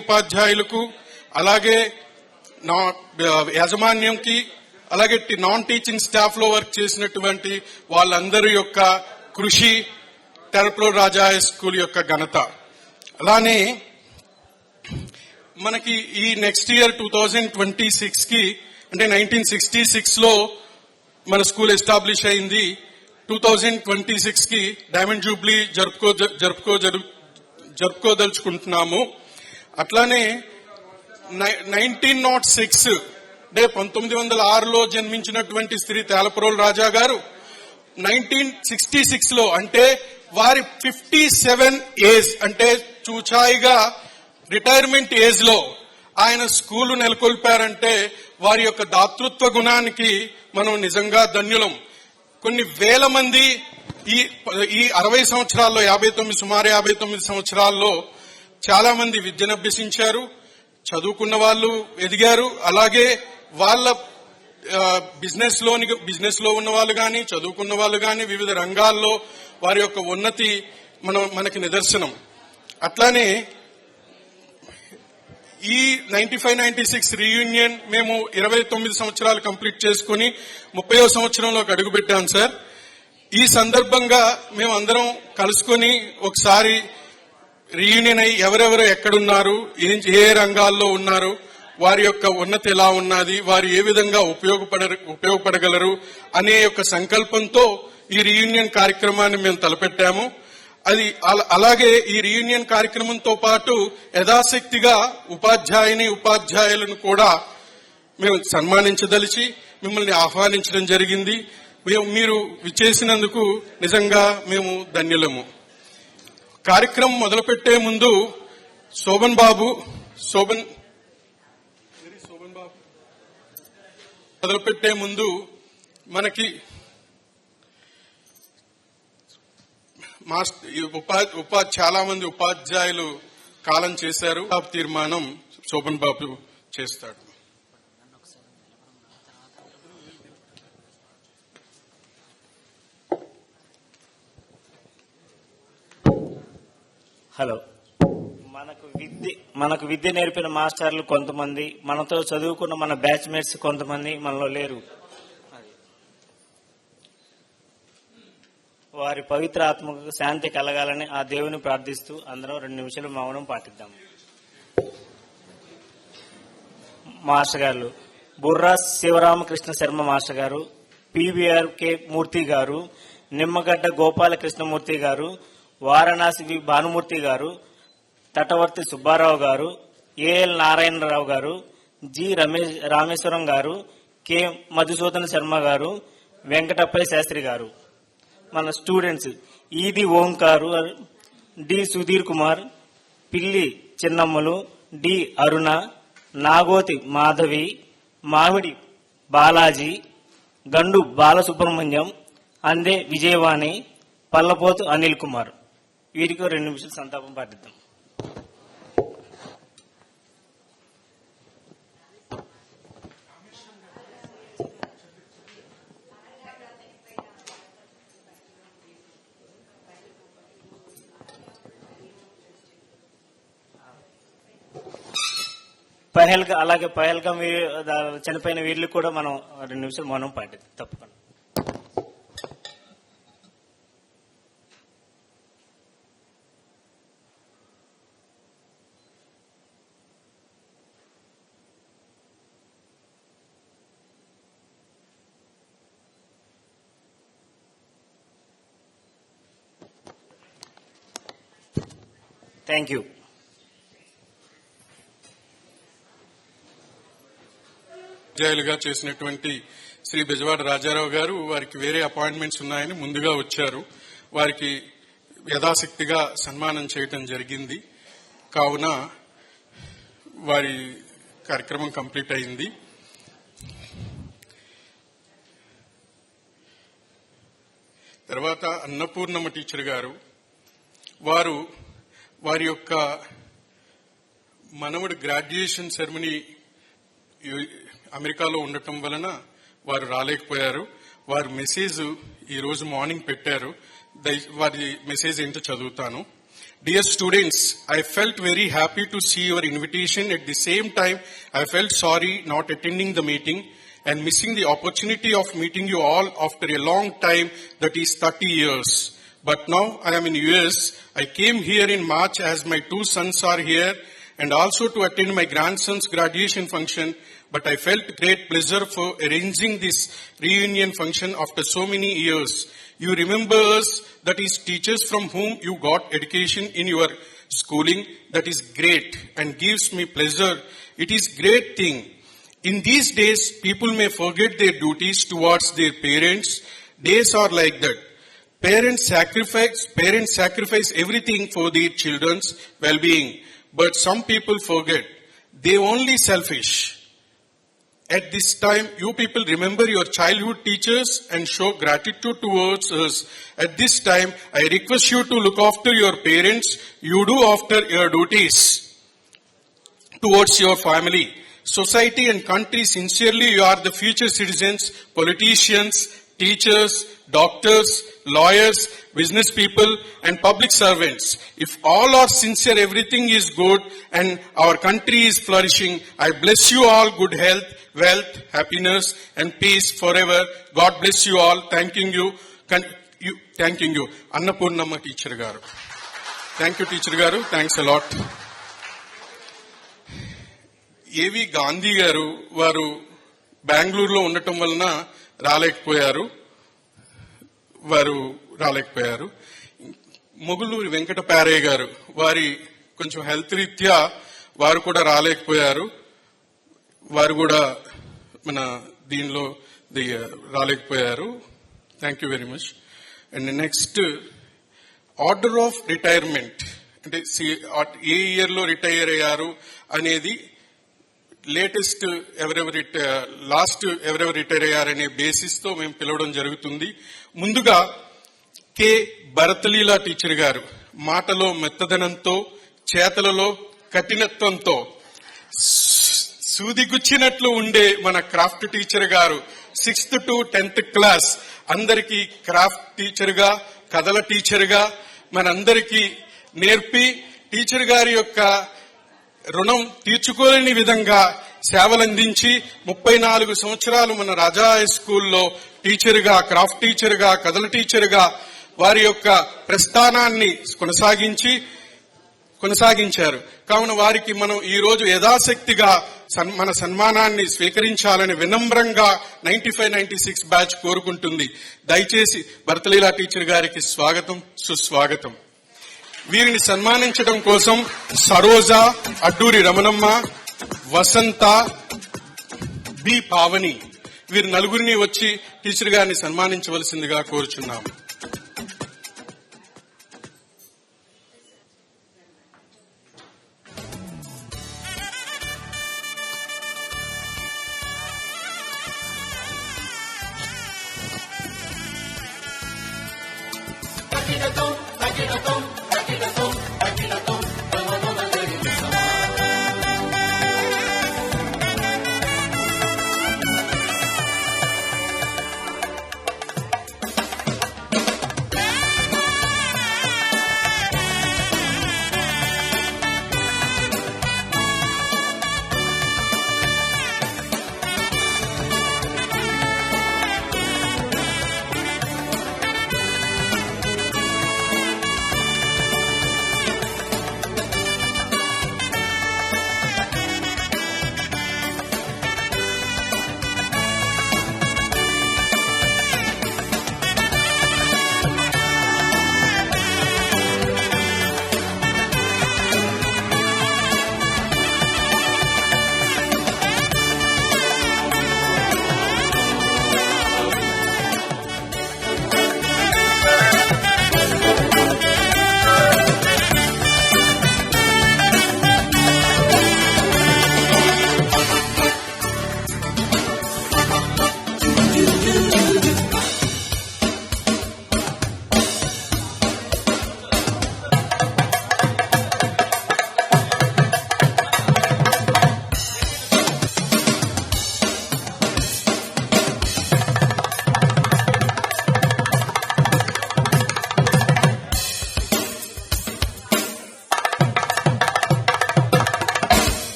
ఉపాధ్యాయులకు అలాగే యాజమాన్యంకి అలాగే నాన్ టీచింగ్ స్టాఫ్ లో వర్క్ చేసినటువంటి వాళ్ళందరి యొక్క కృషి తెరప్లో రాజా హై స్కూల్ యొక్క ఘనత. అలానే మనకి ఈ నెక్స్ట్ ఇయర్ 2026 కి అంటే 1966 లో మన స్కూల్ ఎస్టాబ్లిష్ అయింది. 2026 కి డైమండ్ జూబ్లీ జరుపుకోదలుచుకుంటున్నాము. అట్లానే 1906 అంటే 1906లో జన్మించినటువంటి శ్రీ తేలప్రోలు రాజా గారు 1966 లో అంటే వారి 57 ఏజ్ అంటే చూచాయిగా రిటైర్మెంట్ ఏజ్ లో ఆయన స్కూలు నెలకొల్పారంటే వారి యొక్క దాతృత్వ గుణానికి మనం నిజంగా ధన్యులం. కొన్ని వేల మంది ఈ 60 సంవత్సరాల్లో సుమారు 59 సంవత్సరాల్లో చాలా మంది విద్యను అభ్యసించారు, చదువుకున్న వాళ్ళు ఎదిగారు. అలాగే వాళ్ళ బిజినెస్ లో ఉన్న వాళ్ళు కానీ చదువుకున్న వాళ్ళు కానీ వివిధ రంగాల్లో వారి యొక్క ఉన్నతి మనకి నిదర్శనం. అట్లానే ఈ 95-96 రీయూనియన్ మేము 29 సంవత్సరాలు కంప్లీట్ చేసుకుని 30వ సంవత్సరంలోకి అడుగుపెట్టాం సార్. ఈ సందర్భంగా మేము అందరం కలుసుకొని ఒకసారి రీయూనియన్ అయ్యి ఎవరెవరు ఎక్కడున్నారు, ఏ రంగాల్లో ఉన్నారు, వారి యొక్క ఉన్నతి ఎలా ఉన్నది, వారు ఏ విధంగా ఉపయోగపడగలరు అనే యొక్క సంకల్పంతో ఈ రీయూనియన్ కార్యక్రమాన్ని మేము తలపెట్టాము. అలాగే ఈ రీయూనియన్ కార్యక్రమంతో పాటు యథాశక్తిగా ఉపాధ్యాయులను కూడా మేము సన్మానించదలిచి మిమ్మల్ని ఆహ్వానించడం జరిగింది. మీరు విచ్చేసినందుకు నిజంగా మేము ధన్యులము. కార్యక్రమం మొదలుపెట్టే ముందు శోభన్ బాబు మొదలుపెట్టే ముందు మనకి చాలా మంది ఉపాధ్యాయులు కాలం చేశారు. తీర్మానం శోభన్ బాబు చేస్తాడు. హలో. మనకు విద్య నేర్పిన మాస్టర్లు కొంతమంది, మనతో చదువుకున్న మన బ్యాచ్మేట్స్ కొంతమంది మనలో లేరు. వారి పవిత్ర ఆత్మకు శాంతి కలగాలని ఆ దేవుని ప్రార్థిస్తూ అందరం 2 నిమిషాలు మౌనం పాటిద్దాం. మాస్టర్ గారు బుర్రా శివరామకృష్ణ శర్మ మాస్టర్ గారు, PBRK మూర్తి గారు, నిమ్మగడ్డ గోపాలకృష్ణమూర్తి గారు, వారణాసి వి భానుమూర్తి గారు, తటవర్తి సుబ్బారావు గారు, AL నారాయణరావు గారు, G రామేశ్వరం గారు, K మధుసూదన శర్మ గారు, వెంకటప్పయ్య శాస్త్రి గారు. మన స్టూడెంట్స్ ఈది ఓంకారు, డి సుధీర్ కుమార్, పిల్లి చిన్నమ్మలు, డి అరుణ, నాగోతి మాధవి, మామిడి బాలాజీ, గండు బాలసుబ్రహ్మణ్యం, అందే విజయవాణి, పల్లపోతు అనిల్ కుమార్. వీరికి 2 నిమిషాలు సంతాపం పాటిద్దాం. అలాగే పహల్గాం చనిపోయిన వీళ్ళు కూడా మనం 2 నిమిషాలు మౌనం పాటిద్దాం తప్పకుండా. Thank you. ఉపాధ్యాయులుగా చేసినటువంటి శ్రీ బెజవాడ రాజారావు గారు వారికి వేరే అపాయింట్మెంట్స్ ఉన్నాయని ముందుగా వచ్చారు. వారికి యథాశక్తిగా సన్మానం చేయటం జరిగింది. కావున వారి కార్యక్రమం కంప్లీట్ అయింది. తర్వాత అన్నపూర్ణమ్మ టీచర్ గారు వారి యొక్క మనవడి గ్రాడ్యుయేషన్ సెరమనీ అమెరికాలో ఉండటం వలన వారు రాలేకపోయారు. వారి మెసేజ్ ఈ రోజు మార్నింగ్ పెట్టారు. వారి మెసేజ్ ఏంటో చదువుతాను. Dear students, I felt very happy to see your invitation. At the same time, I felt sorry not attending the meeting and missing the opportunity of meeting you all after a long time, that is 30 years. But now I am in US. I came here in March as my 2 sons are here and also to attend my grandson's graduation function. But I felt great pleasure for arranging this reunion function after so many years. You remember us, that is teachers from whom you got education in your schooling. That is great and gives me pleasure. It is great thing. In these days, people may forget their duties towards their parents. Days are like that. Parents sacrifice everything for their children's well-being. But some people forget. They only selfish. At this time, you people remember your childhood teachers and show gratitude towards us. At this time, I request you to look after your parents. You do after your duties towards your family, society and country. Sincerely, you are the future citizens, politicians, teachers, doctors, lawyers, business people, and public servants. If all are sincere, everything is good and our country is flourishing. I bless you all good health, wealth, happiness, and peace forever. God bless you all. Thanking you. Annapurnamma teacher garu. Thank you, teacher garu. Thanks a lot. ఏవి గాంధీ గారు వారు బెంగళూరులో ఉండటం వలన రాలేకపోయారు. మొగులూరి వెంకట పారయ్య గారు వారి కొంచెం హెల్త్ రీత్యా వారు కూడా రాలేకపోయారు. వారు కూడా మన దీనిలో రాలేకపోయారు. Thank you very much. And next order of retirement అంటే ఏ ఇయర్ లో రిటైర్ అయ్యారు అనేది లేటెస్ట్ ఎవరెవరు రిటైర్ అయ్యారనే బేసిస్ తో మేము పిలవడం జరుగుతుంది. ముందుగా కె భరతలీలా టీచర్ గారు మాటలో మెత్తదనంతో, చేతలలో కఠినత్వంతో సూదిగుచ్చినట్లు ఉండే మన క్రాఫ్ట్ టీచర్ గారు 6th to 10th క్లాస్ అందరికీ క్రాఫ్ట్ టీచర్ గా, కథల టీచర్ గా మనందరికీ నేర్పి టీచర్ గారి యొక్క రుణం తీర్చుకోలేని విధంగా సేవలందించి 34 సంవత్సరాలు మన రాజా హై స్కూల్లో టీచర్ గా, క్రాఫ్ట్ టీచర్ గా, కథల టీచర్ గా వారి యొక్క ప్రస్థానాన్ని కొనసాగించారు. కావున వారికి మనం ఈ రోజు యథాశక్తిగా మన సన్మానాన్ని స్వీకరించాలని వినమ్రంగా 95-96 బ్యాచ్ కోరుకుంటుంది. దయచేసి భరతలీలా టీచర్ గారికి స్వాగతం, సుస్వాగతం. వీరిని సన్మానించడం కోసం సరోజ, అడ్డూరి రమణమ్మ, వసంత, బి పావని వీరి నలుగురిని వచ్చి టీచర్ గారిని సన్మానించవలసిందిగా కోరుచున్నాము.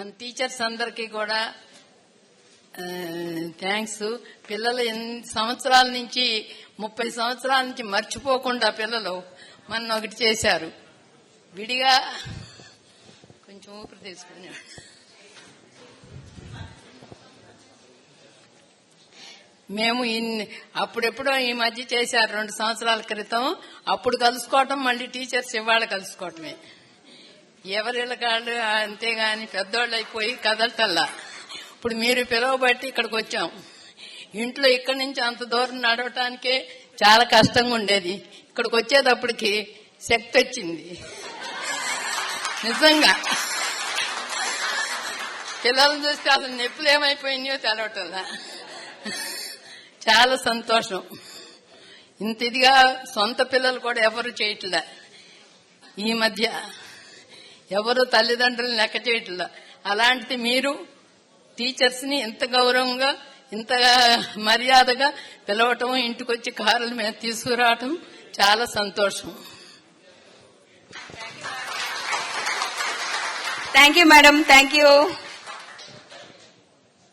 మన టీచర్స్ అందరికీ కూడా థ్యాంక్స్. పిల్లలు ఎన్ని సంవత్సరాల నుంచి 30 సంవత్సరాల నుంచి మర్చిపోకుండా పిల్లలు మన ఒకటి చేశారు. విడిగా కొంచెం ఊపిరి తీసుకుని మేము అప్పుడెప్పుడో ఈ మధ్య చేశారు 2 సంవత్సరాల క్రితం. అప్పుడు కలుసుకోవటం, మళ్ళీ టీచర్స్ ఇవాళ కలుసుకోవటమే. ఎవరిళ్ళ కాళ్ళు అంతేగాని పెద్దోళ్ళు అయిపోయి కదలటల్లా. ఇప్పుడు మీరు పిలవబట్టి ఇక్కడికి వచ్చాం. ఇంట్లో ఇక్కడి నుంచి అంత దూరం నడవటానికే చాలా కష్టంగా ఉండేది. ఇక్కడికి వచ్చేటప్పటికి శక్తి వచ్చింది. నిజంగా పిల్లలను చూస్తే అసలు నొప్పులు ఏమైపోయినాయో తెలవటల్లా. చాలా సంతోషం. ఇంత ఇదిగా సొంత పిల్లలు కూడా ఎవరు చేయట్లే. ఈ మధ్య ఎవరు తల్లిదండ్రులు లెక్క చేయట్లే. అలాంటిది మీరు టీచర్స్ ని ఇంత గౌరవంగా, ఇంత మర్యాదగా పిలవటం, ఇంటికి వచ్చి కారుల మీద తీసుకురావటం చాలా సంతోషం. Thank you madam. Thank you.